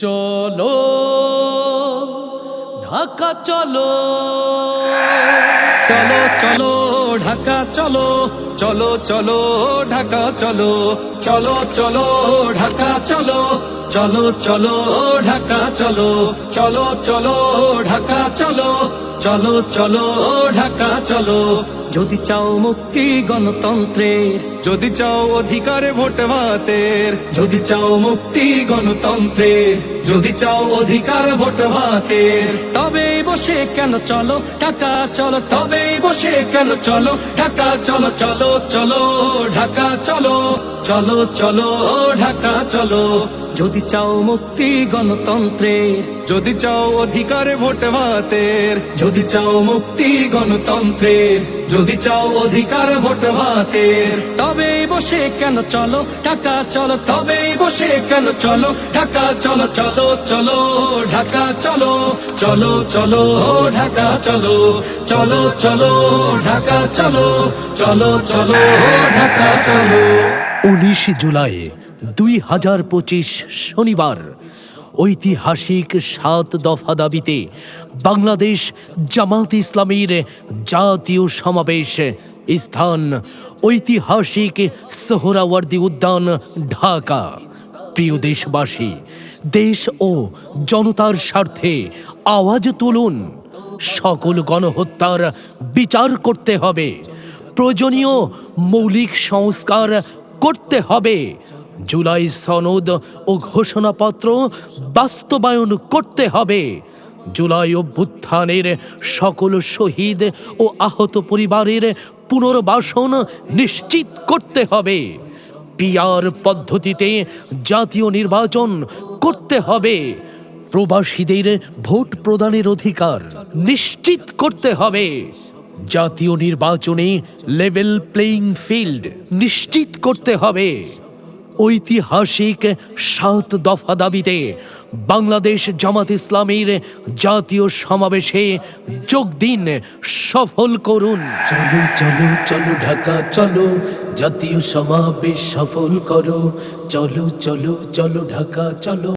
চলো ঢাকা চলো, চলো চলো ঢাকা চলো, চলো চলো ঢাকা চলো, চলো চলো ঢাকা চলো, চলো চলো ঢাকা চলো, চলো চলো ঢাকা চলো, চলো চলো ঢাকা চলো। যদি চাও মুক্তি গণতন্ত্রের, যদি চাও অধিকারে ভোট ভাতের, যদি চাও মুক্তি গণতন্ত্রের, যদি চাও অধিকার ভোট ভাতের, তবে বসে কেন চলো ঢাকা চলো, তবেই বসে কেন চলো ঢাকা চলো, চলো চলো ঢাকা চলো, চলো চলো ঢাকা চলো। যদি চাও মুক্তি গণতন্ত্রের, যদি চাও অধিকারে ভোট ভাতের, যদি চাও মুক্তি গণতন্ত্রের, যদি চাও অধিকার ভোট ভাতের, তবে বসে কেন চলো ঢাকা চলো, তবেই বসে কেন চলো ঢাকা চলো, চলো চলো ঢাকা চলো, চলো চলো ঢাকা চলো, চলো চলো ঢাকা চলো, চলো চলো ঢাকা চলো। 19 জুলাই 2025 শনিবার ঐতিহাসিক 7 দফা দাবিতে বাংলাদেশ জামাত ইসলামীর জাতীয় সমাবেশ, স্থান ঐতিহাসিক সোহরাওয়ার্দী উদ্যান, ঢাকা। প্রিয় দেশবাসী, দেশ ও জনতার স্বার্থে আওয়াজ তুলুন। সকল গণহত্যার বিচার করতে হবে, প্রয়োজনীয় মৌলিক সংস্কার করতে হবে, জুলাই সনদ ও ঘোষণাপত্র বাস্তবায়ন করতে হবে, জুলাই অভ্যুত্থানের সকল শহীদ ও আহত পরিবারের পুনর্বাসন নিশ্চিত করতে হবে, পিআর পদ্ধতিতে জাতীয় নির্বাচন করতে হবে, প্রবাসীদের ভোট প্রদানের অধিকার নিশ্চিত করতে হবে, জাতীয় নির্বাচনে লেভেল প্লেইং ফিল্ড নিশ্চিত করতে হবে। ঐতিহাসিক 7 দফা দাবিতে বাংলাদেশ জামাত ইসলামীর জাতীয় সমাবেশে যোগ দিন, সফল করুন। চলো চলো চলো ঢাকা চলো, জাতীয় সমাবেশ সফল করো, চলো চলো চলো ঢাকা চলো।